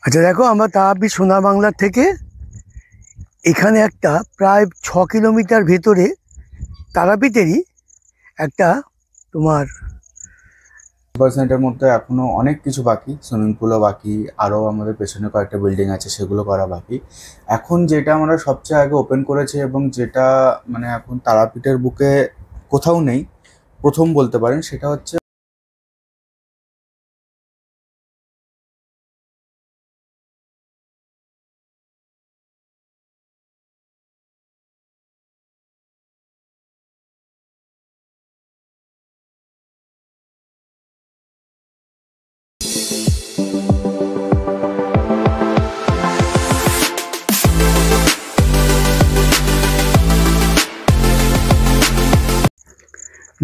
আচ্ছা দেখো, আমরা তারাপীঠ সোনার বাংলার থেকে এখানে একটা প্রায় 6 কিলোমিটার ভেতরে তারাপীঠেরই একটা তোমার 100%-এর মধ্যে এখনো অনেক কিছু বাকি, সুইমিং পুলও বাকি, আরও আমাদের পেছনে কয়েকটা বিল্ডিং আছে সেগুলো করা বাকি। এখন যেটা আমরা সবচেয়ে আগে ওপেন করেছি এবং যেটা মানে এখন তারাপীঠের বুকে কোথাও নেই, প্রথম বলতে পারেন, সেটা হচ্ছে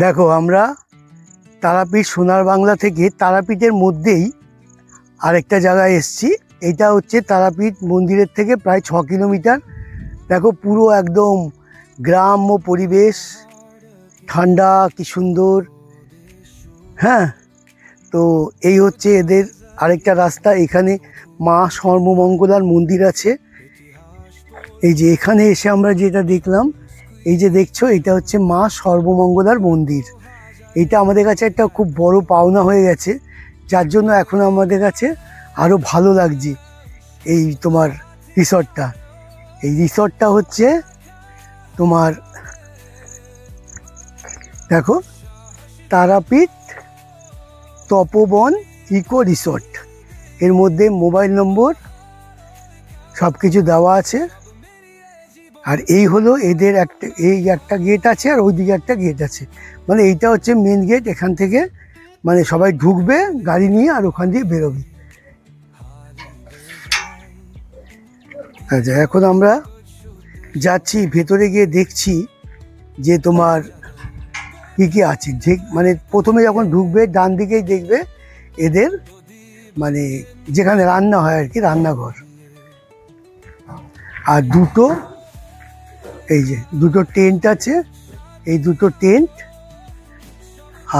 দেখো, আমরা তারাপীঠ সোনার বাংলা থেকে তারাপীঠের মধ্যেই আরেকটা জায়গায় এসছি। এটা হচ্ছে তারাপীঠ মন্দিরের থেকে প্রায় 6 কিলোমিটার। দেখো, পুরো একদম গ্রাম্য পরিবেশ, ঠান্ডা, কি সুন্দর। হ্যাঁ, তো এই হচ্ছে এদের আরেকটা রাস্তা। এখানে মা সর্বমঙ্গলার মন্দির আছে। এই যে এখানে এসে আমরা যেটা দেখলাম, এই যে দেখছো, এটা হচ্ছে মা সর্বমঙ্গলার মন্দির। এটা আমাদের কাছে একটা খুব বড় পাওনা হয়ে গেছে, যার জন্য এখন আমাদের কাছে আরও ভালো লাগছে এই তোমার রিসর্টটা। এই রিসর্টটা হচ্ছে তোমার, দেখো, তারাপীঠ তপবন ইকো রিসর্ট। এর মধ্যে মোবাইল নম্বর সব কিছু দেওয়া আছে। আর এই হলো এদের একটা গেট আছে, আর ওইদিকে একটা গেট আছে। মানে এইটা হচ্ছে মেন গেট। এখান থেকে মানে সবাই ঢুকবে গাড়ি নিয়ে, আর ওখান দিয়ে বেরোবে। আচ্ছা, এখন আমরা যাচ্ছি ভেতরে, গিয়ে দেখছি যে তোমার কী কী আছে। ঠিক মানে প্রথমে যখন ঢুকবে ডান দিকেই দেখবে এদের মানে যেখানে রান্না হয় আর কি, রান্নাঘর। আর এই যে দুটো টেন্ট আছে, এই দুটো টেন্ট।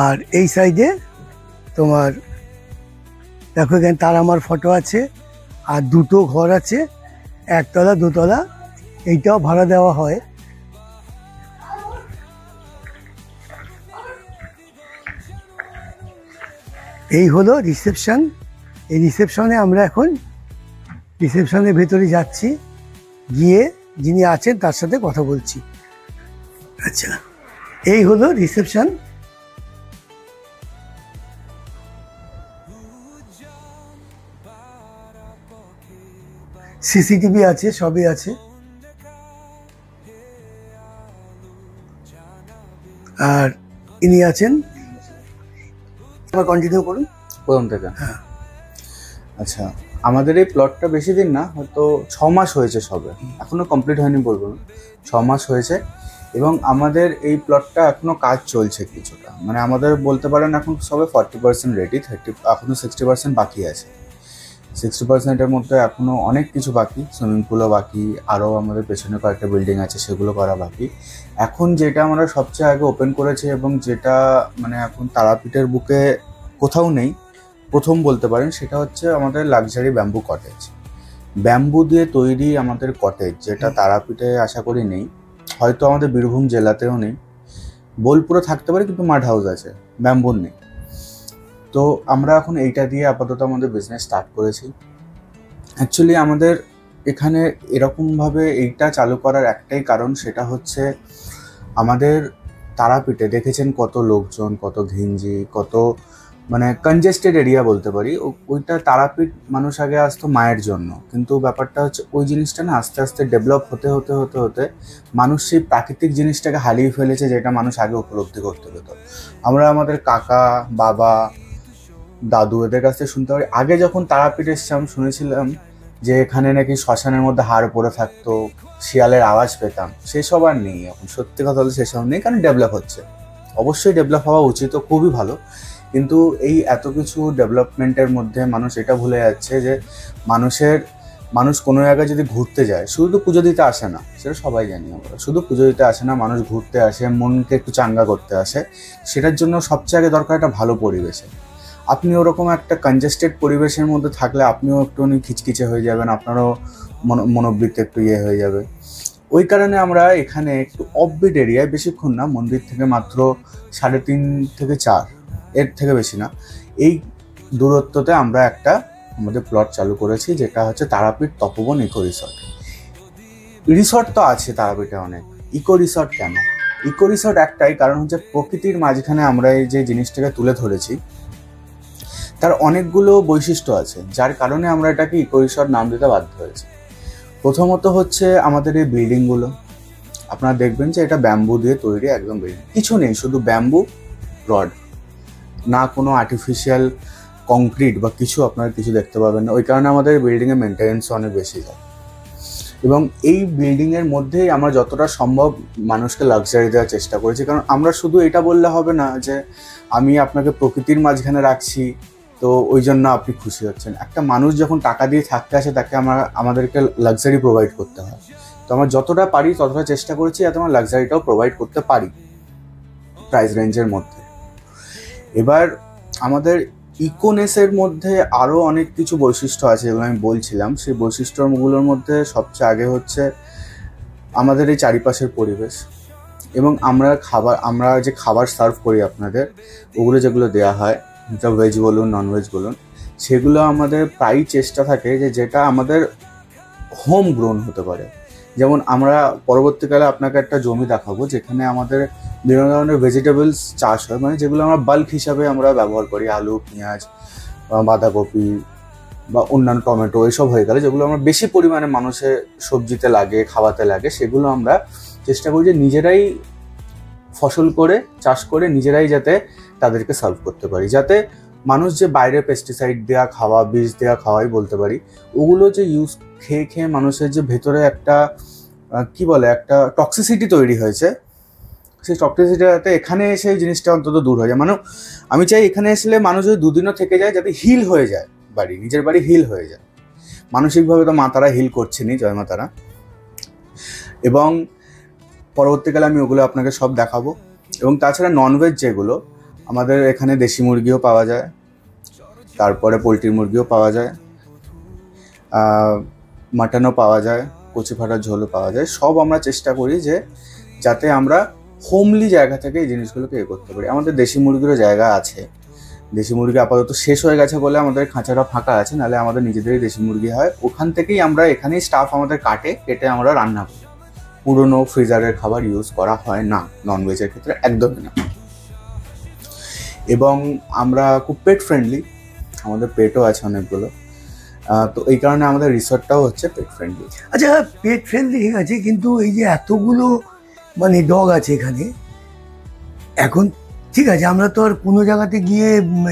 আর এই সাইডে তোমার দেখো, এখানে তার আমার ফটো আছে। আর দুটো ঘর আছে, একতলা দোতলা। এইটাও ভাড়া দেওয়া হয়। এই হলো রিসেপশন। এই রিসেপশনে আমরা এখন রিসেপশনের ভেতরে যাচ্ছি, গিয়ে যিনি আছেন তার সাথে কথা বলছি। আচ্ছা, এই হলো রিসেপশন। সিসিটিভি আছে, সবই আছে। আর ইনি আছেন। আবার কন্টিনিউ করুন প্রথম থেকে। হ্যাঁ, আচ্ছা, আমাদের এই প্লটটা বেশি দিন না, হয়তো 6 মাস হয়েছে সবে, এখনো কমপ্লিট হয়নি বলবো না, 6 মাস হয়েছে। এবং আমাদের এই প্লটটা এখনো কাজ চলছে কিছুটা, মানে আমাদের বলতে পারেন এখন সবে 40% রেডি, এখনো 60% বাকি আছে। 60%-এর মধ্যে এখনো অনেক কিছু বাকি, সুইমিং পুলও বাকি, আরও আমাদের পেছনে কয়েকটা বিল্ডিং আছে সেগুলো করা বাকি। এখন যেটা আমরা সবচেয়ে আগে ওপেন করেছি এবং যেটা মানে এখন তারাপীঠের বুকে কোথাও নেই, প্রথম বলতে পারেন, সেটা হচ্ছে আমাদের লাক্সারি ব্যাম্বু কটেজ। ব্যাম্বু দিয়ে তৈরি আমাদের কটেজ, যেটা তারাপীঠে আশা করি নেই, হয়তো আমাদের বীরভূম জেলাতেও নেই। বোলপুরে থাকতে পারে, কিন্তু মাড হাউস আছে, ব্যাম্বুর নেই। তো আমরা এখন এইটা দিয়ে আপাতত আমাদের বিজনেস স্টার্ট করেছি। অ্যাকচুয়ালি আমাদের এখানে এরকমভাবে এইটা চালু করার একটাই কারণ, সেটা হচ্ছে আমাদের তারাপীঠে দেখেছেন কত লোকজন, কত ঘিঞ্জি, কত মানে কনজেস্টেড এরিয়া বলতে পারি। ওইটা তারাপীঠ মানুষ আগে আসতো মায়ের জন্য, কিন্তু ব্যাপারটা হচ্ছে ওই জিনিসটা না আস্তে আস্তে ডেভেলপ হতে হতে হতে হতে মানুষ সেই প্রাকৃতিক জিনিসটাকে হারিয়ে ফেলেছে, যেটা মানুষ আগে উপলব্ধি করতে পেতো। আমরা আমাদের কাকা, বাবা, দাদু এদের কাছ থেকে শুনতে পারি, আগে যখন তারাপীঠ এসছিলাম শুনেছিলাম যে এখানে নাকি শ্মশানের মধ্যে হাড় পড়ে থাকতো, শিয়ালের আওয়াজ পেতাম। সেসব আর নেই এখন, সত্যি কথা বলতে সেসব নেই, কারণ ডেভেলপ হচ্ছে। অবশ্যই ডেভেলপ হওয়া উচিত, খুবই ভালো। কিন্তু এই এত কিছু ডেভেলপমেন্টের মধ্যে মানুষ এটা ভুলে যাচ্ছে যে মানুষ কোনো জায়গায় যদি ঘুরতে যায়, শুধু তো পুজো দিতে আসে না, সেটা সবাই জানি আমরা। শুধু পুজো দিতে আসে না, মানুষ ঘুরতে আসে, মনকে একটু চাঙ্গা করতে আসে। সেটার জন্য সবচেয়ে আগে দরকার একটা ভালো পরিবেশে। আপনি ওরকম একটা কনজেস্টেড পরিবেশের মধ্যে থাকলে আপনিও একটুখানি খিচখিচে হয়ে যাবেন, আপনারও মনোবৃত্তি একটু হয়ে যাবে। ওই কারণে আমরা এখানে একটু অফবিট এরিয়ায়, বেশিক্ষণ না, মন্দির থেকে মাত্র 3.5 থেকে 4, এর থেকে বেশি না, এই দূরত্বতে আমরা একটা আমাদের প্লট চালু করেছি, যেটা হচ্ছে তারাপীঠ তপবন ইকো রিসর্ট। রিসর্ট তো আছে তারাপীঠে অনেক, ইকো রিসর্ট কেন? ইকো রিসর্ট একটাই কারণ হচ্ছে প্রকৃতির মাঝখানে আমরা এই যে জিনিসটাকে তুলে ধরেছি তার অনেকগুলো বৈশিষ্ট্য আছে, যার কারণে আমরা এটাকে ইকো রিসর্ট নাম দিতে বাধ্য হয়েছি। প্রথমত হচ্ছে আমাদের এই বিল্ডিংগুলো, আপনারা দেখবেন যে এটা ব্যাম্বু দিয়ে তৈরি, একদম বিল্ডিং, কিছু নেই, শুধু ব্যাম্বু রড, না কোনো আর্টিফিশিয়াল কংক্রিট বা কিছু আপনারা কিছু দেখতে পাবেন না। ওই কারণে আমাদের বিল্ডিংয়ের মেনটেন্যান্স অনেক বেশি যায়। এবং এই বিল্ডিংয়ের মধ্যেই আমরা যতটা সম্ভব মানুষকে লাক্সারি দেওয়ার চেষ্টা করেছি, কারণ আমরা শুধু এটা বললে হবে না যে আমি আপনাকে প্রকৃতির মাঝখানে রাখছি তো ওই জন্য আপনি খুশি হচ্ছেন। একটা মানুষ যখন টাকা দিয়ে থাকতে আসে তাকে আমাদেরকে লাক্সারি প্রোভাইড করতে হয়। তো আমরা যতটা পারি ততটা চেষ্টা করেছি যাতে আমরা লাক্সারিটাও প্রোভাইড করতে পারি প্রাইস রেঞ্জের মধ্যে। এবার আমাদের ইকোনেসের মধ্যে আরও অনেক কিছু বৈশিষ্ট্য আছে যেগুলো আমি বলছিলাম। সেই বৈশিষ্ট্যগুলোর মধ্যে সবচেয়ে আগে হচ্ছে আমাদের এই চারিপাশের পরিবেশ, এবং আমরা যে খাবার সার্ভ করি আপনাদের, ওগুলো যেগুলো দেওয়া হয়, যেটা ভেজ বলুন ননভেজ বলুন, সেগুলো আমাদের প্রায়ই চেষ্টা থাকে যে যেটা আমাদের হোম গ্রোন হতে পারে। যেমন আমরা পরবর্তীকালে আপনাকে একটা জমি দেখাবো যেখানে আমাদের বিভিন্ন ধরনের ভেজিটেবলস চাষ হয়, মানে যেগুলো আমরা বাল্ক হিসাবে আমরা ব্যবহার করি, আলু, পেঁয়াজ, বাঁধাকপি বা অন্যান্য টমেটো, এসব হয়ে গেলে যেগুলো আমরা বেশি পরিমাণে মানুষের সবজিতে লাগে, খাওয়াতে লাগে, সেগুলো আমরা চেষ্টা করি যে নিজেরাই ফসল করে, চাষ করে নিজেরাই যাতে তাদেরকে সার্ভ করতে পারি, যাতে মানুষ যে বাইরে পেস্টিসাইড দেওয়া খাওয়া, বীজ দেওয়া খাওয়াই বলতে পারি, ওগুলো যে ইউজ খেয়ে মানুষের যে ভেতরে একটা একটা টক্সিসিটি তৈরি হয়েছে, সেই টক্সিসিটি যাতে এখানে এসে এই জিনিসটা অন্তত দূর হয়ে যায়। আমি চাই এখানে এসলে মানুষ যদি 2 দিনও থেকে যায় যাতে হিল হয়ে যায়, নিজের বাড়ি হিল হয়ে যায়। মানসিকভাবে তো মা তারা হিল করছেনই, জয় মা তারা। এবং পরবর্তীকালে আমি ওগুলো আপনাকে সব দেখাবো। এবং তাছাড়া ননভেজ যেগুলো, আমাদের এখানে দেশি মুরগিও পাওয়া যায়, তারপরে পোলট্রির মুরগিও পাওয়া যায়, মাটনও পাওয়া যায়, কচি ফাটার ঝোলও পাওয়া যায়। সব আমরা চেষ্টা করি যে যাতে আমরা হোমলি জায়গা থেকে এই জিনিসগুলোকে করতে পারি। আমাদের দেশি মুরগিরও জায়গা আছে, দেশি মুরগি আপাতত শেষ হয়ে গেছে বলে আমাদের খাঁচাটা ফাঁকা আছে, নাহলে আমাদের নিজেদেরই দেশি মুরগি হয়। ওখান থেকেই আমরা এখানেই স্টাফ আমাদের কেটে আমরা রান্না করি। পুরনো ফ্রিজারের খাবার ইউজ করা হয় না ননভেজের ক্ষেত্রে, একদমই না। এবং আমরা খুব পেট ফ্রেন্ডলি, আমাদের পেটও আছে অনেকগুলো, তো এই কারণে আমাদের রিসর্টটাও হচ্ছে পেট ফ্রেন্ডলি। আচ্ছা, পেট ফ্রেন্ডলি ঠিক আছে, কিন্তু এই যে এতগুলো মানে ডগ আছে এখানে এখন, ঠিক আছে, আমরা তো আর কোনো জায়গাতে গিয়ে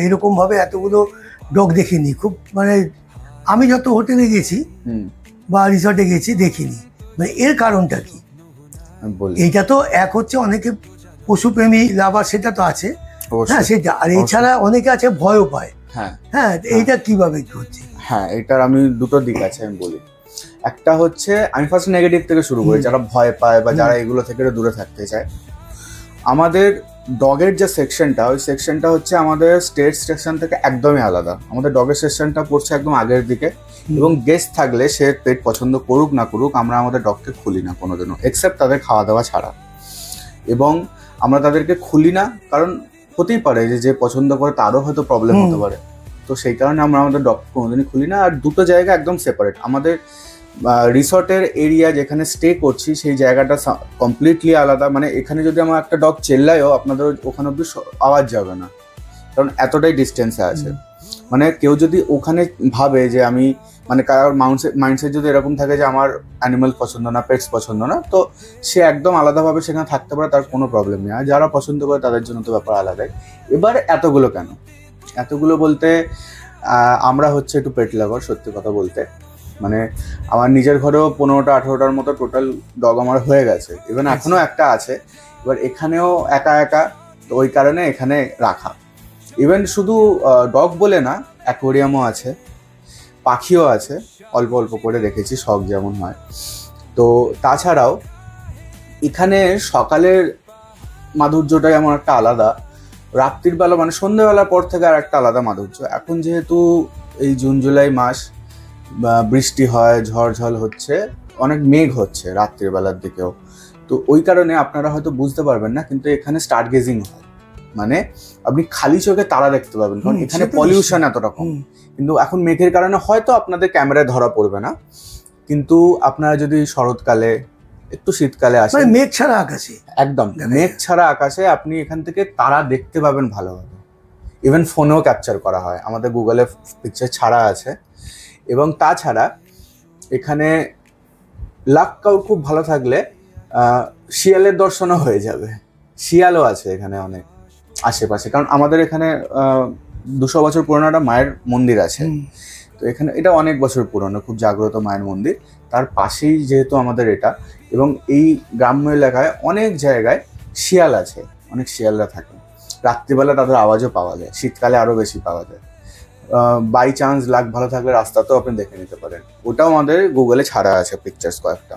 এরকমভাবে এতগুলো ডগ দেখিনি। খুব মানে আমি যত হোটেলে গেছি বা রিসর্টে গেছি দেখিনি, মানে এর কারণটা কি? এইটা তো এক হচ্ছে অনেকে পশুপ্রেমী লাভার, সেটা তো আছে, হ্যাঁ সেটা, আর এছাড়া অনেকে আছে ভয়ও পায়। হ্যাঁ, এইটা কিভাবে কি হচ্ছে? হ্যাঁ, এটার আমি দুটো দিক আছে, আমি বলি। একটা হচ্ছে, আমি ফার্স্ট নেগেটিভ থেকে শুরু করি, যারা ভয় পায় বা যারা এগুলো থেকে দূরে থাকতে চায়। আমাদের ডগের যে সেকশনটা, ওই সেকশনটা হচ্ছে আমাদের স্টেট সেকশন থেকে একদমই আলাদা। আমাদের ডগের সেকশনটা পড়ছে একদম আগের দিকে, এবং গেস্ট থাকলে সে পেট পছন্দ করুক না করুক, আমরা আমাদের ডগকে খুলি না কোনোদিনও, এক্সেপ্ট তাদের খাওয়া দাওয়া ছাড়া। এবং আমরা তাদেরকে খুলি না কারণ হতেই পারে যে পছন্দ করে তারও হয়তো প্রবলেম হতে পারে, তো সেই কারণে আমরা আমাদের ডগ কোনোদিনই খুলি না। আর দুটো জায়গা একদম সেপারেট। আমাদের রিসর্টের এরিয়া যেখানে স্টে করছি সেই জায়গাটা কমপ্লিটলি আলাদা, মানে এখানে যদি আমার একটা ডগ চেল্লায়ও আপনাদের ওখানে অব্দি আওয়াজ যাবে না, কারণ এতটাই ডিস্টেন্সে আছে। মানে কেউ যদি ওখানে ভাবে যে আমি, মানে কারোর মাইন্ডসেট যদি এরকম থাকে যে আমার অ্যানিমাল পছন্দ না, পেটস পছন্দ না, তো সে একদম আলাদাভাবে সেখানে থাকতে পারে, তার কোনো প্রবলেম নেই। আর যারা পছন্দ করে তাদের জন্য তো ব্যাপার আলাদাই। এবার এতগুলো কেন? এতগুলো বলতে আমরা হচ্ছে একটু পেট লাভার, সত্যি কথা বলতে। মানে আমার নিজের ঘরেও 15-18টার মতো টোটাল ডগ আমার হয়ে গেছে, ইভেন এখনও একটা আছে। এবার এখানেও একা, তো ওই কারণে এখানে রাখা। ইভেন শুধু ডগ বলে না, অ্যাকোয়ারিয়ামও আছে, পাখিও আছে, অল্প অল্প করে রেখেছি, শখ যেমন হয়। তো তাছাড়াও এখানে সকালের মাধুর্যটাই এমন একটা আলাদা, রাত্রির বেলা মানে সন্ধ্যেবেলার পর থেকে আর একটা আলাদা মাধুর্য। এখন যেহেতু এই জুন জুলাই মাস, বৃষ্টি হয়, ঝড় হচ্ছে, অনেক মেঘ হচ্ছে রাত্রির বেলার দিকেও, তো ওই কারণে আপনারা হয়তো বুঝতে পারবেন না, কিন্তু এখানে স্টার গেজিং হয়, মানে আপনি খালি চোখে তারা দেখতে পাবেন, কারণ এখানে পলিউশন এতটা কম। কিন্তু এখন মেঘের কারণে হয়তো আপনাদের ক্যামেরায় ধরা পড়বে না, কিন্তু আপনারা যদি শরৎকালে একটু শীতকালে আসেন, মেঘ ছাড়া আকাশে, একদম মেঘ ছাড়া আকাশে আপনি এখান থেকে তারা দেখতে পাবেন ভালোভাবে। ইভেন ফোনেও ক্যাপচার করা হয়, আমাদের গুগলে পিকচার ছাড়া আছে। এবং তাছাড়া এখানে লাক কাউর খুব ভালো থাকলে শিয়ালের দর্শনও হয়ে যাবে। শিয়ালও আছে এখানে অনেক আশেপাশে, কারণ আমাদের এখানে 200 বছর পুরনো একটা মায়ের মন্দির আছে। তো এখানে এটা অনেক বছর পুরনো, খুব জাগ্রত মায়ের মন্দির, তার পাশেই যেহেতু আমাদের এটা, এবং এই গ্রাম্য এলাকায় অনেক জায়গায় শিয়াল আছে, অনেক শিয়ালরা থাকে। রাত্রিবেলা তাদের আওয়াজও পাওয়া যায়, শীতকালে আরও বেশি পাওয়া যায়। বাই চান্স লাক ভালো থাকলে রাস্তাতেও আপনি দেখে নিতে পারেন, ওটাও আমাদের গুগলে ছাড়া আছে পিকচার্স কয়েকটা।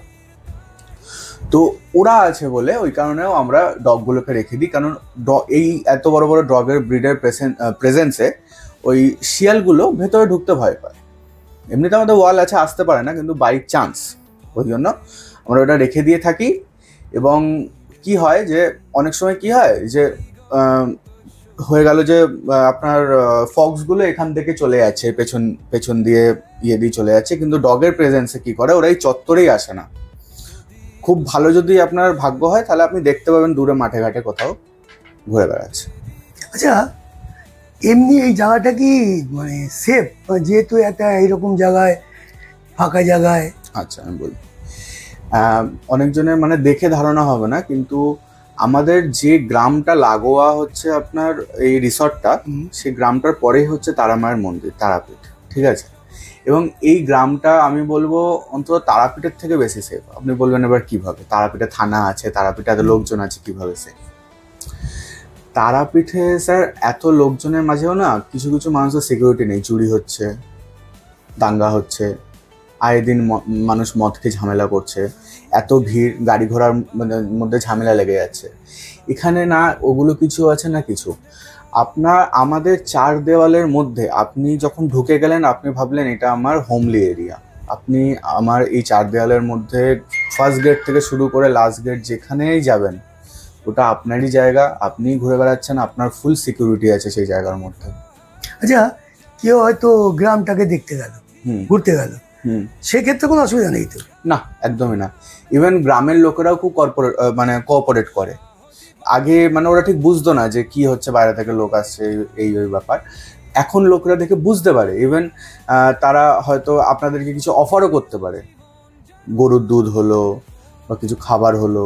তো ওরা আছে বলে ওই কারণেও আমরা ডগগুলোকে রেখে দিই, কারণ এই এত বড় বড় ডগের ব্রিডের প্রেজেন্সে ওই শিয়ালগুলো ভেতরে ঢুকতে ভয় পায়। এমনিতে আমাদের ওয়াল আছে, আসতে পারে না, কিন্তু বাই চান্স ওই জন্য আমরা ওটা রেখে দিয়ে থাকি। এবং কি হয় যে অনেক সময় কি হয় যে হয়ে গেল যে আপনার ফক্সগুলো এখান থেকে চলে যাচ্ছে, পেছন দিয়ে দিয়ে চলে যাচ্ছে, কিন্তু ডগের প্রেজেন্সে কি করে, ওরা এই চত্বরেই আসে না। খুব ভালো যদি আপনার ভাগ্য হয় তাহলে আপনি দেখতে পাবেন দূরে মাঠে ঘাটে কোথাও ঘুরে বেড়াচ্ছে। আচ্ছা, এমনি এই জায়গাটা কি মানে সেফ, যেহেতু একটা এইরকম জায়গায়, ফাঁকা জায়গায়? আচ্ছা, আমি বলি, অনেকজনের মানে দেখে ধারণা হবে না, কিন্তু আমাদের যে গ্রামটা লাগোয়া হচ্ছে আপনার এই রিসর্টটা, সেই গ্রামটার পরেই হচ্ছে তারামায়ের মন্দির, তারাপীঠ, ঠিক আছে? এবং এই গ্রামটা আমি বলবো অন্তত তারাপীঠের থেকে বেশি সেফ। আপনি বলবেন এবার কিভাবে, তারাপীঠে থানা আছে, তারাপীঠে এত লোকজন আছে, কিভাবে সেফ? তারাপীঠে স্যার এত লোকজনের মাঝেও না কিছু কিছু মানুষের সিকিউরিটি নেই, চুরি হচ্ছে, দাঙ্গা হচ্ছে, আয়ে দিন মানুষ মদ খেয়ে ঝামেলা করছে, এত ভিড়, গাড়ি ঘোড়ার মধ্যে ঝামেলা লেগে যাচ্ছে। এখানে না ওগুলো কিছু আছে না কিছু। আমাদের 4 দেওয়ালের মধ্যে আপনি যখন ঢুকে গেলেন, আপনি ভাবলেন এটা আমার হোমলি এরিয়া। আপনি আমার এই 4 দেওয়ালের মধ্যে ফার্স্ট গেট থেকে শুরু করে লাস্ট গেট যেখানেই যাবেন, ওটা আপনারই জায়গা, আপনিই ঘুরে বেড়াচ্ছেন, আপনার ফুল সিকিউরিটি আছে সেই জায়গার মধ্যে। আচ্ছা, কেউ হয়তো গ্রামটাকে দেখতে গেল, ঘুরতে গেল, সেক্ষেত্রে কোনো অসুবিধা নেই তো? না, একদমই না। ইভেন গ্রামের লোকেরাও খুব কোঅপারেট করে। আগে মানে ওরা ঠিক বুঝতো না যে কি হচ্ছে, বাইরে থেকে লোক আসছে, এই ব্যাপার। এখন লোকরা দেখে বুঝতে পারে। ইভেন তারা হয়তো আপনাদেরকে কিছু অফারও করতে পারে, গরুর দুধ হলো বা কিছু খাবার হলো,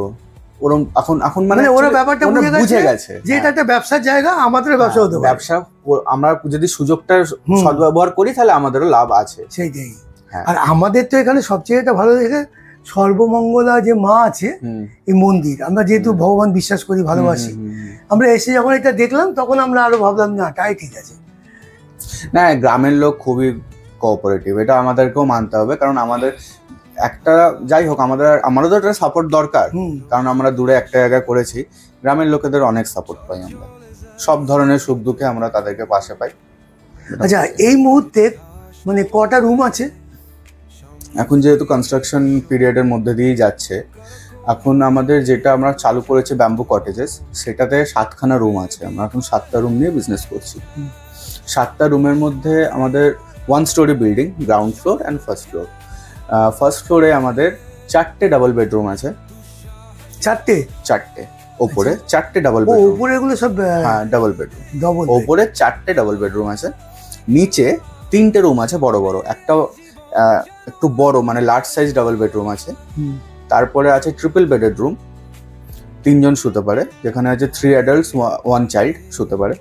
ওরকম এখন মানে ওরা ব্যাপারটা বুঝে গেছে যে এটা একটা ব্যবসার জায়গা, আমাদের ব্যবসা হতে পারে। ব্যবসা আমরা যদি সুযোগটা সদ্ব্যবহার করি তাহলে আমাদেরও লাভ আছে। সেইটাই। আর আমাদের তো এখানে সবচেয়ে এটা ভালো দেখে সর্বমঙ্গলা যে মা আছে, এই মন্দির, আমরা যেহেতু ভগবান বিশ্বাস করি, ভালোবাসি, আমরা এসে যখন এটা দেখলাম তখন আমরা আরো ভাবলাম না তাই ঠিক আছে। না, গ্রামের লোক খুবই কোঅপারেটিভ, এটা আমাদেরকেও মানতে হবে, কারণ আমাদের একটা যাই হোক আমারও তো একটা সাপোর্ট দরকার, কারণ আমরা দূরে একটা জায়গায় করেছি। গ্রামের লোকেদের অনেক সাপোর্ট পাই আমরা, সব ধরনের সুখ দুঃখে আমরা তাদেরকে পাশে পাই। আচ্ছা, এই মুহূর্তে মানে কটা রুম আছে? এখন যেহেতু কনস্ট্রাকশন পিরিয়ডের মধ্যে দিয়েই যাচ্ছে, এখন আমাদের যেটা আমরা চালু করেছি ব্যাম্বু কটেজেস, সেটাতে 7খানা রুম আছে। আমরা এখন 7টা রুম নিয়ে বিজনেস করছি। 7টা রুমের মধ্যে আমাদের 1 story building, ground floor and first floor. First ফ্লোরে আমাদের 4টে ডাবল বেডরুম আছে। 4টে ওপরে 4টে ডাবল বেডরুম। ওপরে এগুলো সব হ্যাঁ, ডাবল বেডরুম। ওপরে 4টে ডাবল বেডরুম আছে। নিচে 3টে রুম আছে বড় বড়, একটা একটু বড় মানে লার্জ সাইজ ডাবল বেডরুম আছে। তারপরে আছে ট্রিপল বেডেড রুম, 3 জন শুতে পারে, যেখানে আছে 3 অ্যাডাল্টস 1 চাইল্ড শুতে পারে।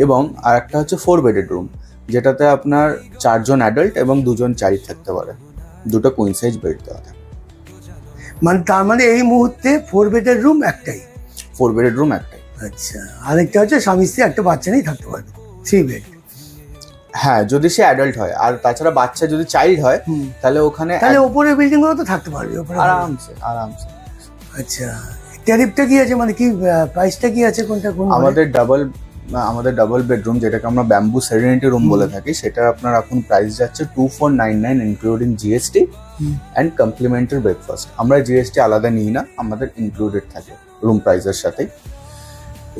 এবং আর একটা হচ্ছে 4 বেডেড রুম, যেটাতে আপনার 4 জন অ্যাডাল্ট এবং 2 জন চাইল্ড থাকতে পারে। 2টো কুইন সাইজ বেড দেওয়া থাকে। মানে তার মানে এই মুহূর্তে 4 বেডের রুম একটাই? 4 বেডেড রুম একটাই। আচ্ছা, আরেকটা হচ্ছে স্বামী স্ত্রী একটা বাচ্চা নিয়ে থাকতে পারবে, 3 বেড। হ্যাঁ, যদি সে অ্যাডাল্ট হয়। আর তাছাড়া বাচ্চা যদি চাইল্ড হয় তাহলে ওখানে উপরের বিল্ডিং গুলো তো থাকতে পারবে আরামসে। আচ্ছা, ট্যারিফটা কি আছে, মানে কি প্রাইসটা কি আছে, কোনটা কোন? আমাদের ডাবল আমাদের ডাবল বেডরুম, যেটাকে আমরা ব্যাম্বু সেরেনিটি রুম বলে থাকি, সেটা আপনার এখন প্রাইস যাচ্ছে 2499 including GST and complimentary breakfast. আমরা জিএসটি আলাদা নিই না, আমাদের ইনক্লুডেড থাকে রুম প্রাইসের সাথে।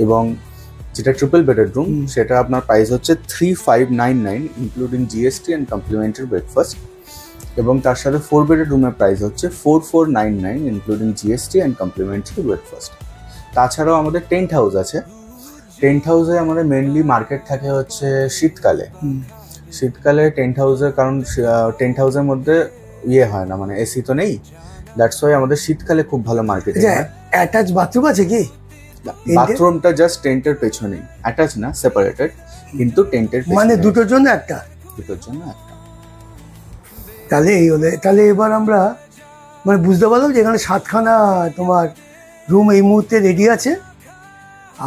এবং যেটা ট্রিপল বেডের রুম, সেটা আপনার প্রাইস হচ্ছে 3599 including GST and complimentary breakfast. এবং তার সাথে 4 বেডের রুমের প্রাইস হচ্ছে 4499 including GST and complimentary breakfast. তাছাড়াও আমাদের টেন্ট হাউস আছে। টেন্ট হাউসে আমাদের মেনলি মার্কেট থাকে হচ্ছে শীতকালে। শীতকালে টেন্ট হাউসের, কারণ টেন্ট হাউসের মধ্যে ইয়ে হয় না, মানে এসি তো নেই, দ্যাটস ওয়াই আমাদের শীতকালে খুব ভালো মার্কেট হয়। অ্যাটাচ বাথরুম আছে কি? বাথরুমটা জাস্ট টেন্টের পেছনেই, অ্যাটাচ না, সেপারেটেড, কিন্তু টেন্টের মানে দুটোর জন্য একটা। দুটোর জন্য একটা। তাহলে এই হলে, তাহলে এবার আমরা মানে বুঝতে পারলাম যে এখানে 7খানা তোমার রুম এই মুহূর্তে রেডি আছে,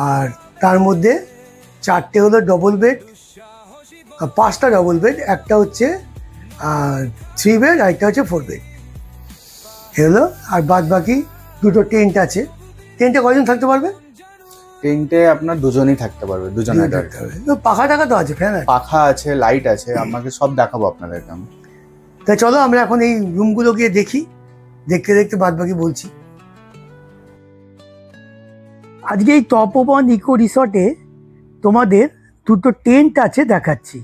আর তার মধ্যে 4টে হলো ডবল বেড, 5টা ডবল বেড, একটা হচ্ছে 3 বেড, আর একটা হচ্ছে 4 বেড হলো। আর বাদ বাকি 2টো টেন্ট আছে। টেন্টে কয়জন থাকতে পারবে? টেন্টে আপনার দুজনই থাকতে পারবে, দুজনে থাকতে পারবে। পাখা টাকা তো আছে, ফ্যান আছে, পাখা আছে, লাইট আছে, আপনাকে সব দেখাবো আপনাদেরকে আমি। তাই চলো আমরা এখন এই রুমগুলো গিয়ে দেখি, দেখতে দেখতে বাদ বাকি বলছি। আজকে এই তপোবন ইকো রিসর্টে তোমাদের 2টো টেন্ট আছে, দেখাচ্ছি।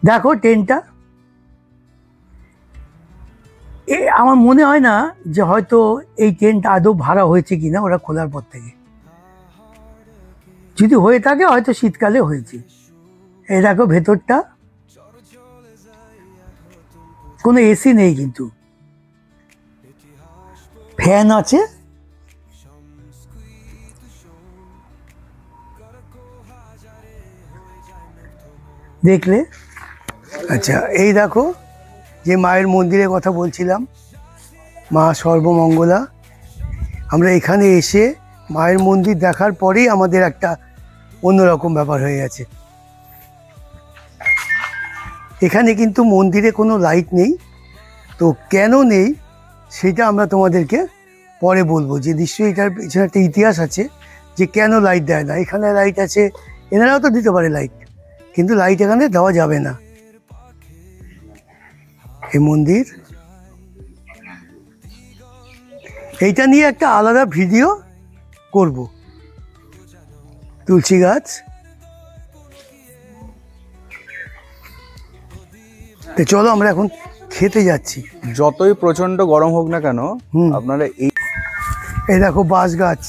দেখো টেন্টটা, আমার মনে হয় না যে হয়তো এই টেন্ট আদৌ ভাড়া হয়েছে কিনা ওরা খোলার পর থেকে। যদি হয়ে থাকে হয়তো শীতকালে হয়েছে। এই দেখো ভেতরটা, কোনো এসি নেই কিন্তু ফ্যান আছে। দেখলে? আচ্ছা, এই দেখো যে মায়ের মন্দিরের কথা বলছিলাম, মা সর্বমঙ্গলা, আমরা এখানে এসে মায়ের মন্দির দেখার পরেই আমাদের একটা অন্যরকম ব্যাপার হয়ে গেছে। এখানে কিন্তু মন্দিরে কোনো লাইট নেই, তো কেন নেই সেটা আমরা তোমাদেরকে পরে বলবো। যে নিশ্চয়ই এটার পিছনে একটা ইতিহাস আছে যে কেন লাইট দেয় না। এখানে লাইট আছে, এনারাও তো দিতে পারে লাইট, কিন্তু লাইট এখানে দেওয়া যাবে না। এই মন্দির, এইটা নিয়ে একটা আলাদা ভিডিও করব। তুলসী গাছ, তো চলো আমরা এখন খেতে যাচ্ছি। যতই প্রচন্ড গরম হোক না কেন, আপনারা এই দেখো বাঁশ গাছ,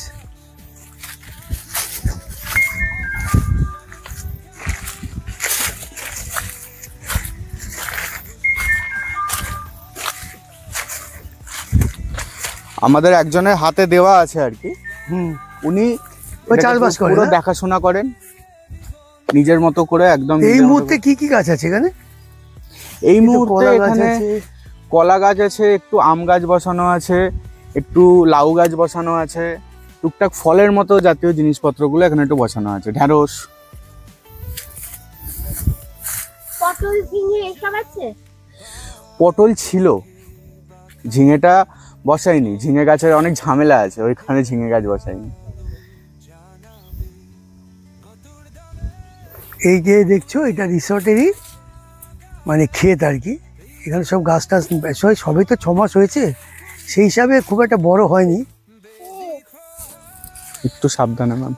আমাদের একজনের হাতে দেওয়া আছে আর কি। উনি চাষবাস করে, দেখাশোনা করেন নিজের মতো করে একদম। এই মুহূর্তে কি কি গাছ আছে এখানে? এই মুহূর্তে এখানে কলা গাছ আছে, একটু আম গাছ বসানো আছে, একটু লাউ গাছ বসানো আছে, টুকটাক ফলের মতো জাতীয় জিনিসপত্রগুলো এখানে একটু বসানো আছে, ঢেঁড়স, পটল, ঝিঙে এসব আছে। পটল ছিল, ঝিঙেটা বসাইনি, ঝিঙে গাছের অনেক ঝামেলা আছে, ওইখানে ঝিঙে গাছ বসাইনি। এই যে দেখছো এটা রিসর্টেরই মানে ক্ষেত আর কি। এখানে সব গাছ টাছ সবই তো 6 মাস হয়েছে, সেই হিসাবে খুব একটা বড় হয়নি। একটু সাবধানে ম্যাম।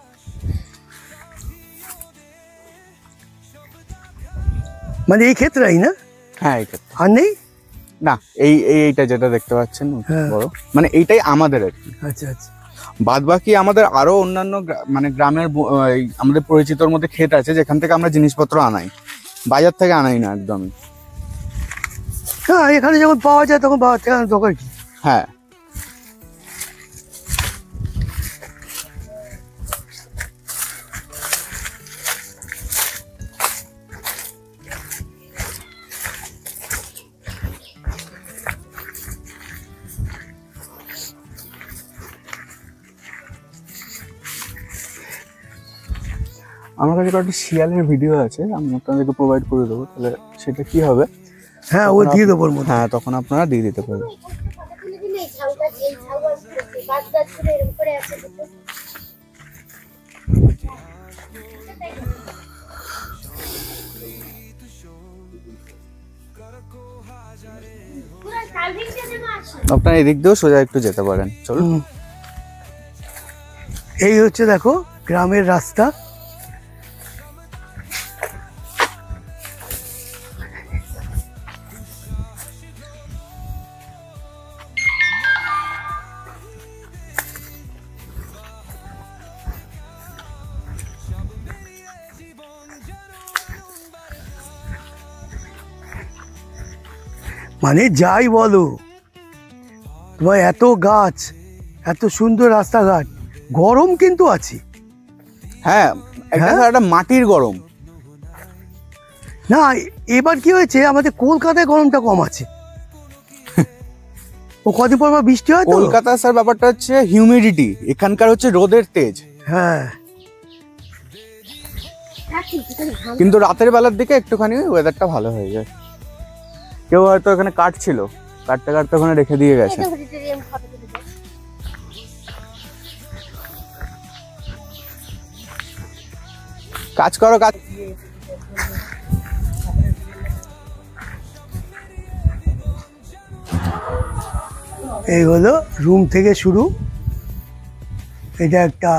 মানে এই ক্ষেত্রেই না? হ্যাঁ, এই ক্ষেত্রে আর নেই না। এইটা যেটা দেখতে পাচ্ছেন বড়, মানে এইটাই আমাদের আর কি। আচ্ছা আচ্ছা। বাদ বাকি আমাদের আরো অন্যান্য মানে গ্রামের আমাদের পরিচিতর মধ্যে ক্ষেত আছে, যেখান থেকে আমরা জিনিসপত্র আনাই, বাজার থেকে আনাই না একদমই। হ্যাঁ, এখানে যখন পাওয়া যায় তখন বাজার থেকে আনার দরকার কি? হ্যাঁ, আমার কাছে একটা শিয়ালের ভিডিও আছে, আমি আপনাদেরকে প্রোভাইড করে দেবো, তাহলে সেটা কি হবে। হ্যাঁ, ও দিয়ে দেবো। হ্যাঁ, তখন আপনারা দিয়ে দিতে পারবেন। পুরো চারদিকটা যেন আসে। আপনার এদিক দিয়েও সোজা একটু যেতে পারেন, চলুন। এই হচ্ছে দেখো গ্রামের রাস্তা। মানে যাই বলো, তোমার এত গাছ, এত সুন্দর রাস্তাঘাট, গরম কিন্তু আছে। হ্যাঁ, হ্যাঁ? একটা মাটির গরম। না, এবার কি হয়েছে, আমাদের কলকাতায় গরমটা কম আছে। ও কদিন পর পর বৃষ্টি হয় তো। কলকাতা স্যার ব্যাপারটা হচ্ছে হিউমিডিটি, এখানকার হচ্ছে রোদের তেজ। হ্যাঁ, হ্যাঁ, ঠিক আছে, ঘাম। কিন্তু রাতের বেলার দিকে একটুখানি ওয়েদারটা ভালো হয়ে যায়। কেউ হয়তো এখানে কাটছিল, কাটতে কাটতে ওখানে রেখে দিয়ে গেছে। এটা vegetarian খাবে তো দেখো। কাজ করো, কাজ। এই হলো রুম থেকে শুরু। এটা একটা,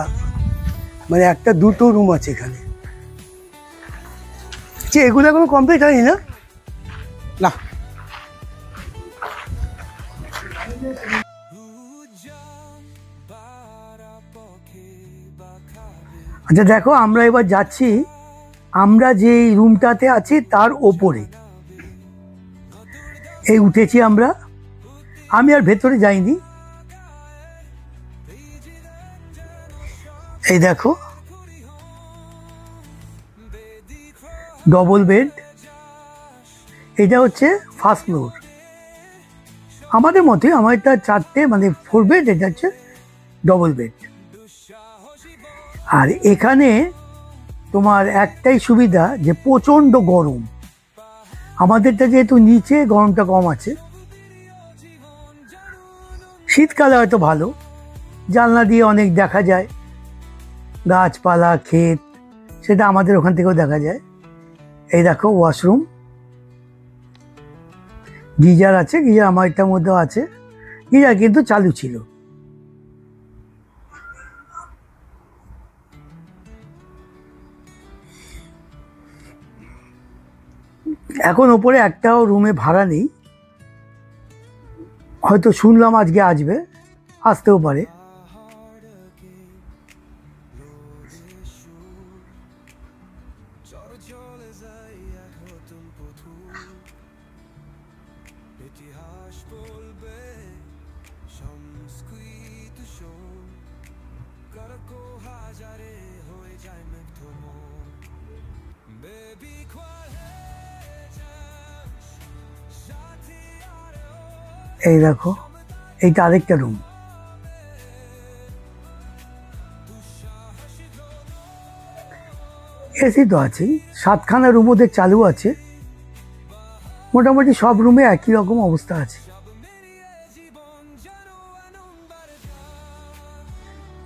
মানে একটা দুটো রুম আছে এখানে। যে এগুলো এখনো কমপ্লিট হয়নি না? না, আচ্ছা দেখো, আমরা এবার যাচ্ছি, আমরা যে রুমটাতে আছি তার ওপরে এই উঠেছি আমরা। আমি আর ভেতরে যাইনি। এই দেখো, ডবল বেড। এটা হচ্ছে ফার্স্ট ফ্লোর। আমাদের মতে আমারটা 4টে, মানে 4 বেড, এটা হচ্ছে ডবল বেড। আর এখানে তোমার একটাই সুবিধা যে প্রচণ্ড গরম। আমাদেরটা যেহেতু নিচে, গরমটা কম আছে। শীতকালে হয়তো ভালো, জানলা দিয়ে অনেক দেখা যায়, গাছপালা, ক্ষেত, সেটা আমাদের ওখান থেকেও দেখা যায়। এই দেখো ওয়াশরুম, গিজার আছে, গিজার আমার এটার মধ্যেও আছে। গিজার কিন্তু চালু ছিল। এখন ওপরে একটাও রুমে ভাড়া নেই। হয়তো শুনলাম আজকে আসবে, আসতেও পারে। এই দেখো, এইটা আরেকটা রুম। এসি তো আছেই, 7খানা রুম ওদের চালু আছে। মোটামুটি সব রুমে একই রকম অবস্থা আছে।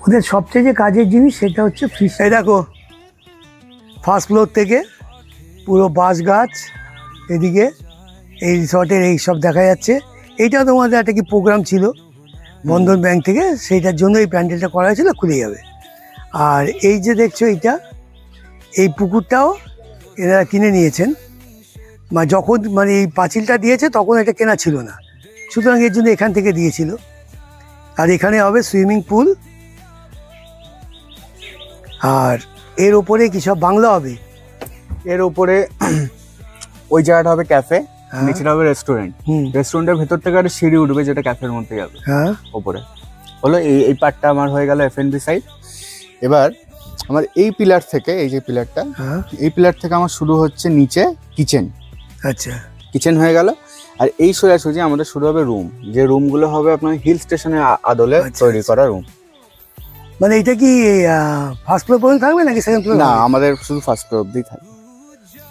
ওদের সবচেয়ে যে কাজের জিনিস সেটা হচ্ছে ফ্রিজ। এই দেখো, ফার্স্ট ফ্লোর থেকে পুরো বাঁশ গাছ, এদিকে এই রিসর্টের এই সব দেখা যাচ্ছে। এইটা তোমাদের একটা কি প্রোগ্রাম ছিল বন্ধন ব্যাংক থেকে, সেইটার জন্য এই প্যান্ডেলটা করা হয়েছিল, খুলে যাবে। আর এই যে দেখছো, এইটা, এই পুকুরটাও এনারা কিনে নিয়েছেন। যখন মানে এই পাঁচিলটা দিয়েছে তখন এটা কেনা ছিল না, সুতরাং এর জন্য এখান থেকে দিয়েছিল। আর এখানে হবে সুইমিং পুল। আর এর ওপরে কি সব বাংলা হবে? এর উপরে ওই জায়গাটা হবে ক্যাফে, হ্যাঁ। নিচে হবে রেস্টুরেন্ট। হুম। রেস্টুরেন্টের ভেতর থেকে একটা সিঁড়ি উঠবে যেটা ক্যাফের মধ্যে যাবে। হ্যাঁ, ওপরে হলো এই পার্টটা আমার হয়ে গেল এফএনবি সাইড। এবার আমার এই পিলার থেকে, এই যে পিলারটা, হ্যাঁ, এই পিলার থেকে আমার শুরু হচ্ছে নিচে কিচেন। আচ্ছা, কিচেন হয়ে গেল। আর এই সোজাসুজি আমাদের শুরু হবে রুম, যে রুমগুলো হবে আপনার হিল স্টেশনের আদলে আচ্ছা, তৈরি করা রুম। মানে এটা কি ফার্স্ট ফ্লোর পর্যন্ত থাকবে নাকি সেকেন্ড ফ্লোর? না, আমাদের শুধু ফার্স্ট ফ্লোর অব্দি থাকবে।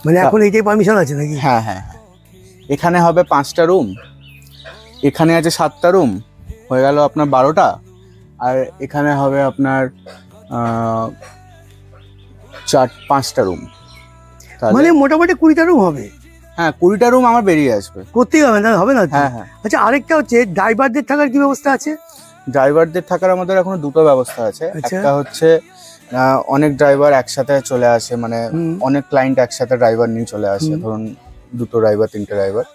মানে এখন এইটাই পারমিশন আছে নাকি? হ্যাঁ হ্যাঁ হ্যাঁ, এখানে হবে 5টা রুম, এখানে আছে 7টা রুম, হয়ে গেল আপনার 12টা। আর এখানে হবে আপনার 5টা রুম, মানে মোটামুটি 20টা রুম হবে। হ্যাঁ 20টা রুম আমার বেরিয়ে আসবে। করতেই হবে না, হবে না তো? হ্যাঁ হ্যাঁ। আচ্ছা, আরেকটা হচ্ছে ড্রাইভারদের থাকার কি ব্যবস্থা আছে? ড্রাইভারদের থাকার আমাদের এখনো দুটো ব্যবস্থা আছে। আচ্ছা। একটা হচ্ছে অনেক ড্রাইভার একসাথে চলে আসে, মানে অনেক ক্লায়েন্ট একসাথে ড্রাইভার নিয়ে চলে আসে, ধরুন 2টো ড্রাইভার 3টে ড্রাইভার,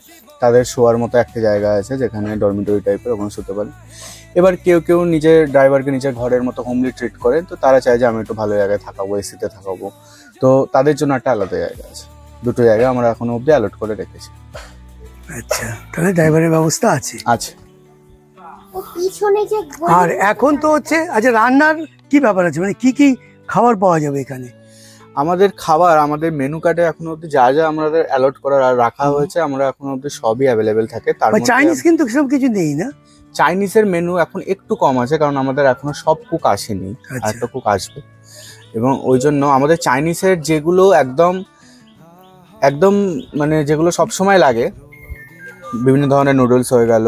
তাদের শোয়ার মতো একটা জায়গা আছে যেখানে ডরমিটরি টাইপের, ওখানে শুতে পারে। এবার কেউ কেউ নিজের ড্রাইভারকে নিজের ঘরের মতো হোমলি ট্রিট করেন, তো তারা চায় যে আমি একটু ভালো জায়গায় থাকাবো, এসিতে থাকাবো, তো তাদের জন্য একটা আলাদা জায়গা আছে। দুটো জায়গা আমরা এখনো অব্দি অ্যালট করে রেখেছি। আচ্ছা, তাহলে ড্রাইভারের ব্যবস্থা আছে। আছে। ও পিছনে যে আর এখন তো হচ্ছে, আচ্ছা রান্নার কি ব্যাপার আছে, মানে কি কি খাবার পাওয়া যাবে এখানে? আমাদের খাবার, আমাদের মেনু কার্ডে এখনো অব্দি যা যা আমাদের অ্যালট করা আর রাখা হয়েছে, আমরা এখনো অব্দি সবই অ্যাভেলেবেল থাকে। তার মধ্যে চাইনিজ কিন্তু সেরকম কিছু নেই না? চাইনিজের মেনু এখন একটু কম আছে, কারণ আমাদের এখনো সব কুক আসেনি, আচ্ছা। একটা কুক আসবে, এবং ওই জন্য আমাদের চাইনিজের যেগুলো একদম একদম মানে যেগুলো সব সময় লাগে, বিভিন্ন ধরনের নুডলস হয়ে গেল,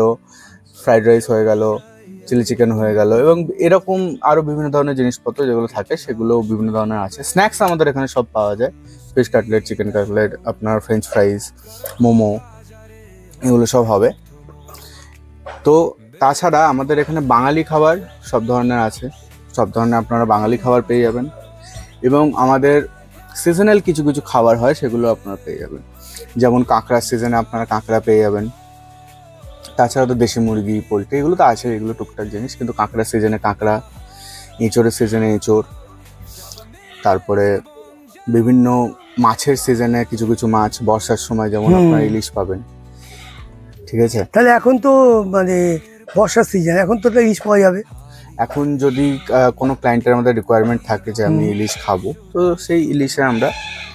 ফ্রাইড রাইস হয়ে গেল, চিলি চিকেন হয়ে গেল, এবং এরকম আরো বিভিন্ন ধরনের জিনিসপত্র যেগুলো থাকে সেগুলো বিভিন্ন ধরনের আছে। স্ন্যাক্স আমাদের এখানে সব পাওয়া যায়, ফিশ কাটলেট, চিকেন কাটলেট, আপনার ফ্রেঞ্চ ফ্রাইজ, মোমো, এগুলো সব হবে। তো তাছাড়া আমাদের এখানে বাঙালি খাবার সব ধরনের আছে, সব ধরনের আপনারা বাঙালি খাবার পেয়ে যাবেন, এবং আমাদের সিজনাল কিছু কিছু খাবার হয় সেগুলো আপনারা পেয়ে যাবেন, যেমন কাঁকড়ার সিজনে আপনারা কাঁকড়া পেয়ে যাবেন। তাছাড়া তো দেশি মুরগি, পোলট্রি এগুলো তো আছে, এগুলো টুকটাক জিনিস, কিন্তু কাঁকড়ার সিজনে কাঁকড়া, এঁচোড়ের সিজনে এঁচোড়, তারপরে বিভিন্ন মাছের সিজনে কিছু কিছু মাছ, বর্ষার সময় যেমন আপনারা ইলিশ পাবেন, ঠিক আছে। তাহলে এখন তো মানে বর্ষার সিজন, এখন তো ইলিশ পাওয়া যাবে। এখন যদি কোনো ক্লায়েন্টের আমাদের রিকোয়ারমেন্ট থাকে যে আমি ইলিশ খাবো, তো সেই ইলিশে আমরা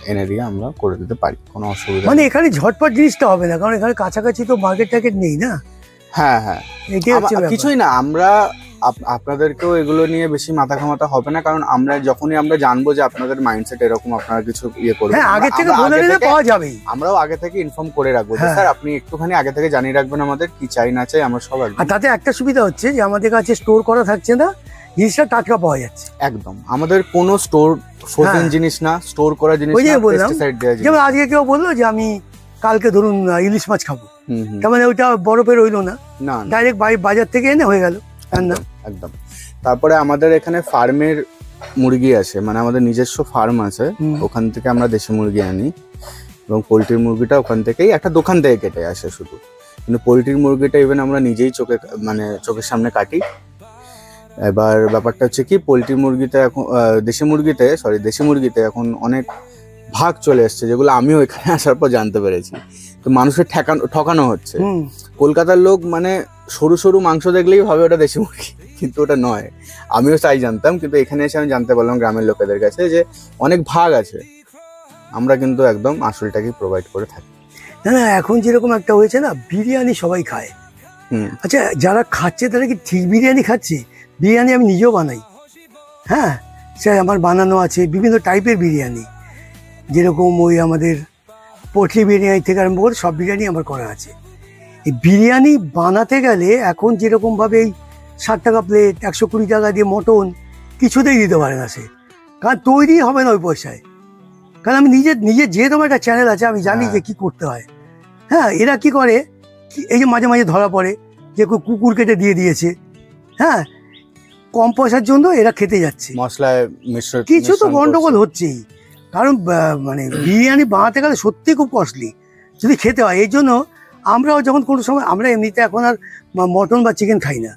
এনে দিয়ে আমরা করে দিতে পারি, কোনো অসুবিধা মানে নেই। এখানে ঝটপট জিনিসটা হবে না, কারণ এখানে কাছাকাছি তো মার্কেট টার্কেট নেই না। হ্যাঁ হ্যাঁ, এটাই হচ্ছে ব্যাপার। কিছুই না, আমরা আপনাদেরকেও এগুলো নিয়ে বেশি মাথা ঘামাতে হবে না, কারণ আমরা যখনই আমরা জানবো যে আপনাদের মাইন্ডসেট এরকম, আপনারা কিছু ইয়ে করবেন, হ্যাঁ, আগে থেকে বলে নিলে পাওয়া যাবেই। আমরাও আগে থেকে ইনফর্ম করে রাখবো যে হ্যাঁ। স্যার আপনি একটুখানি আগে থেকে জানিয়ে রাখবেন আমাদের কি চাই না চাই, আমরা সব আর তাতে একটা সুবিধা হচ্ছে যে আমাদের কাছে স্টোর করা থাকছে না, জিনিসটা টাটকা পাওয়া যাচ্ছে। একদম, আমাদের কোনো স্টোর ফ্রোজেন হ্যাঁ। জিনিস না, স্টোর করা জিনিস ওই যে না, বললাম, পেস্টিসাইড দেওয়া জিনিস। যেমন আজকে কেউ বললো যে আমি কালকে ধরুন ইলিশ মাছ খাবো, হুম। তার মানে ওইটা বরফে রইলো না, না, ডাইরেক্ট বাজার থেকে এনে হয়ে গেল রান্না। একদম। তারপরে আমাদের এখানে ফার্মের মুরগি আছে, মানে আমাদের নিজস্ব ফার্ম আছে, ওখান থেকে আমরা দেশি মুরগি আনি, এবং পোলট্রির মুরগিটা ওখান থেকেই একটা দোকান থেকে কেটে আসে শুধু, কিন্তু পোলট্রির মুরগিটা ইভেন আমরা নিজেই চোখের সামনে কাটি। এবার ব্যাপারটা হচ্ছে কি, পোলট্রি মুরগিতে এখন দেশি মুরগিতে এখন অনেক ভাগ চলে এসছে, যেগুলো আমিও এখানে আসার পর জানতে পেরেছি। তো মানুষের ঠকানো হচ্ছে। কলকাতার লোক মানে সরু সরু মাংস দেখলেই ভাবে ওটা দেশি মুরগি, কিন্তু ওটা নয়। আমিও তাই জানতাম, কিন্তু এখানে এসে আমি জানতে পারলাম গ্রামের লোকেদের কাছে যে অনেক ভাগ আছে। আমরা কিন্তু একদম আসলটাকে প্রোভাইড করে থাকি। না না, এখন যেরকম একটা হয়েছে না, বিরিয়ানি সবাই খায়। আচ্ছা, যারা খাচ্ছে তারা কি ঠিক বিরিয়ানি খাচ্ছে? বিরিয়ানি আমি নিজেও বানাই, হ্যাঁ, সে আমার বানানো আছে বিভিন্ন টাইপের বিরিয়ানি, যেরকম ওই আমাদের পোটলি বিরিয়ানি থেকে আরম্ভ করে সব বিরিয়ানি আমার করা আছে। এই বিরিয়ানি বানাতে গেলে এখন যেরকমভাবে এই 60 টাকা প্লেট, 120 টাকা দিয়ে মটন কিছুতেই দিতে পারে না সে, কারণ তৈরি হবে না ওই পয়সায়। কারণ আমি নিজে যেহেতু আমার একটা চ্যানেল আছে, আমি জানি যে কি করতে হয়। হ্যাঁ, এরা কি করে, এই যে মাঝে মাঝে ধরা পড়ে যে কুকুর কেটে দিয়ে দিয়েছে, হ্যাঁ, কম পয়সার জন্য এরা খেতে যাচ্ছে, মশলায় কিছু তো গন্ডগোল হচ্ছেই। কারণ মানে বিরিয়ানি বানাতে গেলে সত্যি খুব কস্টলি যদি খেতে হয়। এই জন্য আমরাও যখন কোনো সময়, আমরা এমনিতে এখন আর মটন বা চিকেন খাই না,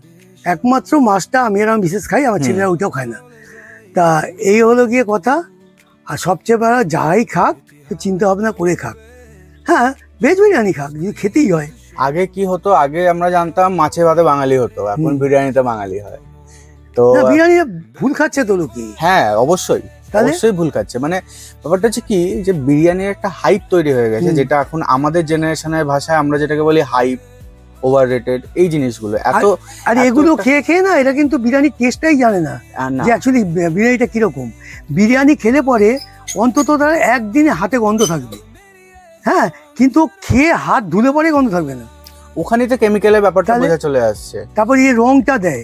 একমাত্র মাছটা আমি আর বিশেষ খাই, আমার ছেলেরা ওইটাও খায় না। তা এই হলো গিয়ে কথা। আর সবচেয়ে বড়, যারাই খাক তো চিন্তা ভাবনা করে খাক, হ্যাঁ, ভেজ বিরিয়ানি খাক যদি খেতেই হয়। আগে কি হতো, আগে আমরা জানতাম মাছে ভাতে বাঙালি হতো, এখন বিরিয়ানিতে বাঙালি হয়। তো বিরিয়ানি ভুল খাচ্ছে তো লোকে। হ্যাঁ, অবশ্যই ভুল খাচ্ছে। মানে ব্যাপারটা হচ্ছে কি, যে বিরিয়ানির একটা হাইপ তৈরি হয়ে গেছে, যেটা এখন আমাদের জেনারেশনের ভাষায় আমরা যেটাকে বলি হাইপ, ওভার রেটেড, এই জিনিসগুলো এত। আর এগুলো খেয়ে খেয়ে না, এরা কিন্তু বিরিয়ানির টেস্টটাই জানে না যে অ্যাকচুয়ালি বিরিয়ানিটা কিরকম। বিরিয়ানি খেলে পরে অন্তত তারা একদিনে হাতে গন্ধ থাকবে, হ্যাঁ, কিন্তু খেয়ে হাত ধুলে পরে গন্ধ থাকবে না। ওখানে তো কেমিক্যালের ব্যাপারটা বোঝা চলে আসছে। তারপর এই রংটা দেয়,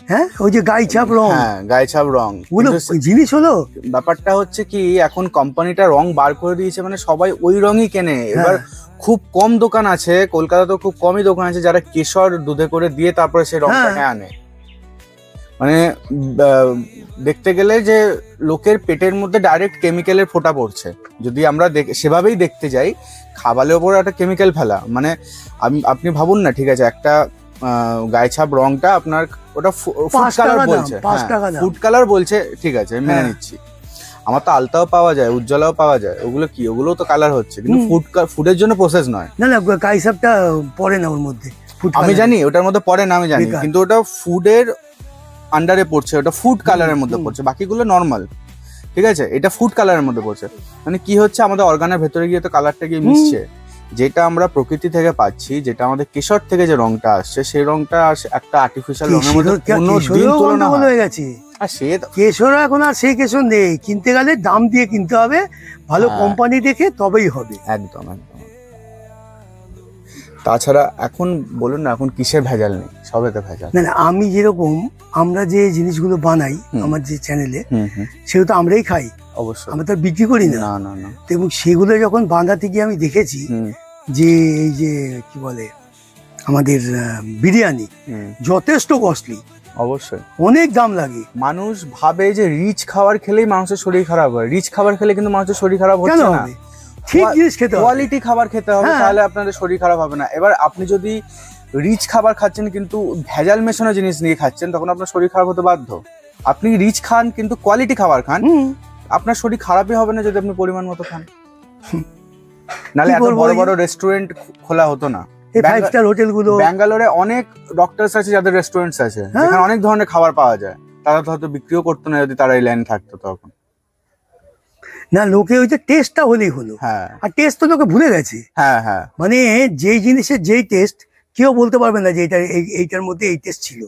হ্যাঁ ওই যে গাই ছাপ রং, হ্যাঁ গায়ে ছাপ রং, ওগুলো কিন্তু জিনিস হলো। ব্যাপারটা হচ্ছে কি এখন কোম্পানিটা রং বার করে দিয়েছে, মানে সবাই ওই রঙই কেনে। এবার খুব কম দোকান আছে, কলকাতাতে খুব কমই দোকান আছে যারা কেশর দুধে করে দিয়ে তারপরে সেই রংটাকে আনে। মানে দেখতে গেলে যে লোকের পেটের মধ্যে ডাইরেক্ট কেমিক্যালের ফোঁটা পড়ছে। যদি আমরা সেভাবেই দেখতে যাই, খাবারের ওপর একটা কেমিক্যাল ফেলা, মানে আপনি ভাবুন না, ঠিক আছে একটা গায়ে ছাপ রংটা আপনার ওটা ফুড কালার বলছে, ফুড কালার বলছে, ঠিক আছে মেনে নিচ্ছি। আমার তো আলতাও পাওয়া যায়, উজ্জ্বলাও পাওয়া যায়, ওগুলো কি, ওগুলো তো কালার হচ্ছে, কিন্তু ফুডের জন্য প্রসেস নয়। না না গায়ে ছাপটা পড়ে না ওর মধ্যে, আমি জানি ওটার মধ্যে পড়ে না, আমি জানি, কিন্তু ওটা ফুডের আন্ডারে পড়ছে, ওটা ফুড কালারের মধ্যে পড়ছে, বাকিগুলো নর্মাল, ঠিক আছে, এটা ফুড কালারের মধ্যে পড়ছে। মানে কি হচ্ছে, আমাদের অর্গানের ভেতরে গিয়ে তো কালারটা গিয়ে মিশছে। যেটা আমরা প্রকৃতি থেকে পাচ্ছি, যেটা আমাদের কেশর থেকে যে রংটা আসছে, সেই রংটা একটা আর্টিফিশিয়াল রঙের মধ্যে কোনোদিন তুলনা হয়ে গেছে। আর সে কেশর এখন আর সেই কেশর নেই, কিনতে গেলে দাম দিয়ে কিনতে হবে, ভালো কোম্পানি দেখে তবেই হবে। একদম একদম। তাছাড়া এখন বলুন না, এখন কিসের ভেজাল নেই, সবেতে ভেজাল। না না, আমি যেরকম আমরা যে জিনিসগুলো বানাই আমার যে চ্যানেলে, সেগুলো তো আমরাই খাই, অবশ্যই, আমরা তো বিক্রি করি না। না না। এবং সেগুলো যখন বাঁধাতে গিয়ে আমি দেখেছি যে এই যে কি বলে আমাদের বিরিয়ানি যথেষ্ট কস্টলি, অবশ্যই অনেক দাম লাগে। মানুষ ভাবে যে রিচ খাবার খেলেই মানুষের শরীর খারাপ হয়, রিচ খাবার খেলে কিন্তু মানুষের শরীর খারাপ হচ্ছে না। ঠিক জিনিস খেতে হবে, কোয়ালিটি খাবার খেতে হবে, তাহলে আপনাদের শরীর খারাপ হবে না। এবার আপনি যদি রিচ খাবার খাচ্ছেন কিন্তু ভেজাল মেশানো জিনিস নিয়ে খাচ্ছেন, তখন আপনার শরীর খারাপ হতে বাধ্য। আপনি রিচ খান কিন্তু কোয়ালিটি খাবার খান, আপনার শরীর খারাপই হবে না যদি আপনি পরিমাণ মতো খান। নাহলে এত বড় বড় রেস্টুরেন্ট খোলা হতো না। এই 5 স্টার হোটেলগুলো, ব্যাঙ্গালোরে অনেক ডক্টরস আছে যাদের রেস্টুরেন্টস আছে, যেখানে অনেক ধরনের খাবার পাওয়া যায়, তারা তো হয়তো বিক্রিও করতো না যদি তারা এই লাইন থাকতো তখন। না, লোকে ওই যে টেস্টটা হলেই হলো, আর টেস্ট তো লোকে ভুলে গেছে। হ্যাঁ হ্যাঁ, মানে যেই জিনিসের যেই টেস্ট, কেউ বলতে পারবে না যে এটা এইটার মধ্যে এই টেস্ট ছিল।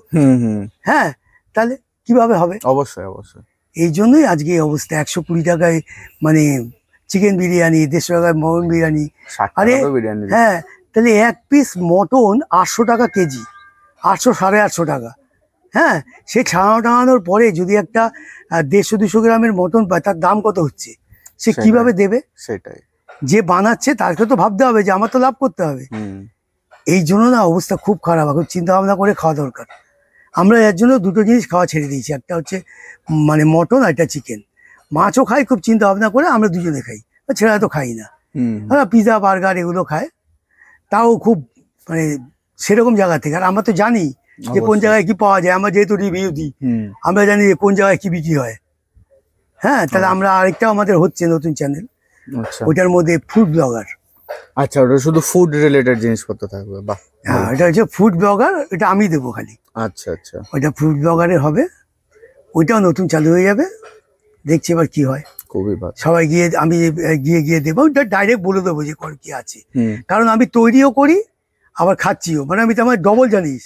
হ্যাঁ, তাহলে কিভাবে হবে? অবশ্যই অবশ্যই। এই জন্যই আজকে এই অবস্থা। 120 টাকায় মানে চিকেন বিরিয়ানি, 150 টাকায় মটন বিরিয়ানি। আরে হ্যাঁ, তাহলে এক পিস মটন 800 টাকা কেজি, 800 850 টাকা। হ্যাঁ, সে ছাড়ানোর পরে যদি একটা 150-200 গ্রামের মটন পায়, তার দাম কত হচ্ছে, সে কিভাবে দেবে? সেটাই, যে বানাচ্ছে তাকে তো ভাবতে হবে যে আমার তো লাভ করতে হবে। এই জন্য না অবস্থা খুব খারাপ, এখন চিন্তা ভাবনা করে খাওয়া দরকার। আমরা এর জন্য দুটো জিনিস খাওয়া ছেড়ে দিয়েছি, একটা হচ্ছে মানে মটন, আর একটা চিকেন। মাছও খাই খুব চিন্তা ভাবনা করে, আমরা দুজনে খাই, ছেড়া তো খাই না। পিৎজা বার্গার এগুলো খায়, তাও খুব মানে সেরকম জায়গা থেকে। আর আমরা তো জানি যে কোন জায়গায় কি পাওয়া যায়, আমরা যেহেতু রিভিউ দিই, আমরা জানি যে কোন জায়গায় কি বিক্রি হয়। হ্যাঁ, তাহলে আমরা আরেকটা আমাদের হচ্ছে নতুন চ্যানেল, ওটার মধ্যে ফুড ব্লগার। আচ্ছা, ওটা শুধু ফুড রিলেটেড জিনিসপত্র থাকবে? বাহ, হ্যাঁ, এটা হচ্ছে ফুড ব্লগার, এটা আমি দেবো খালি। আচ্ছা আচ্ছা, ওইটা ফুড ব্লগারের হবে, ওইটাও নতুন চালু হয়ে যাবে, দেখছি এবার কি হয়। খুবই ভালো। সবাই গিয়ে আমি গিয়ে দেবো, ওটা ডাইরেক্ট বলে দেবো যে কি আছে, কারণ আমি তৈরিও করি আবার খাচ্ছিও, মানে আমি তো আমার ডবল জানিস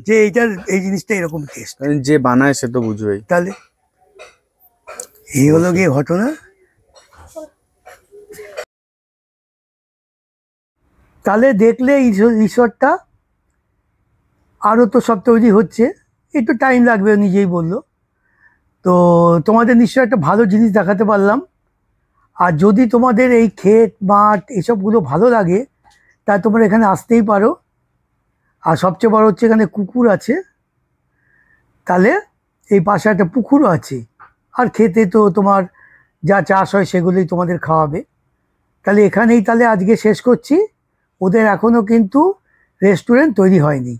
যে এইটার এই জিনিসটা এরকম টেস্ট, যে বানায় সে তো বুঝবেই। তাহলে এই হলো গিয়ে ঘটনা। তাহলে দেখলে ঈশ্বরটা আরও তো সব তৈরি হচ্ছে, একটু টাইম লাগবে, নিজেই বললো। তো তোমাদের নিশ্চয়ই একটা ভালো জিনিস দেখাতে পারলাম। আর যদি তোমাদের এই ক্ষেত মাঠ এসবগুলো ভালো লাগে, তা তোমরা এখানে আসতেই পারো। আর সবচেয়ে বড় হচ্ছে এখানে কুকুর আছে, তাহলে এই পাশে একটা পুকুরও আছে, আর খেতে তো তোমার যা চাষ হয় সেগুলোই তোমাদের খাওয়াবে। তাহলে এখানেই তাহলে আজকে শেষ করছি। ওদের এখনও কিন্তু রেস্টুরেন্ট তৈরি হয়নি।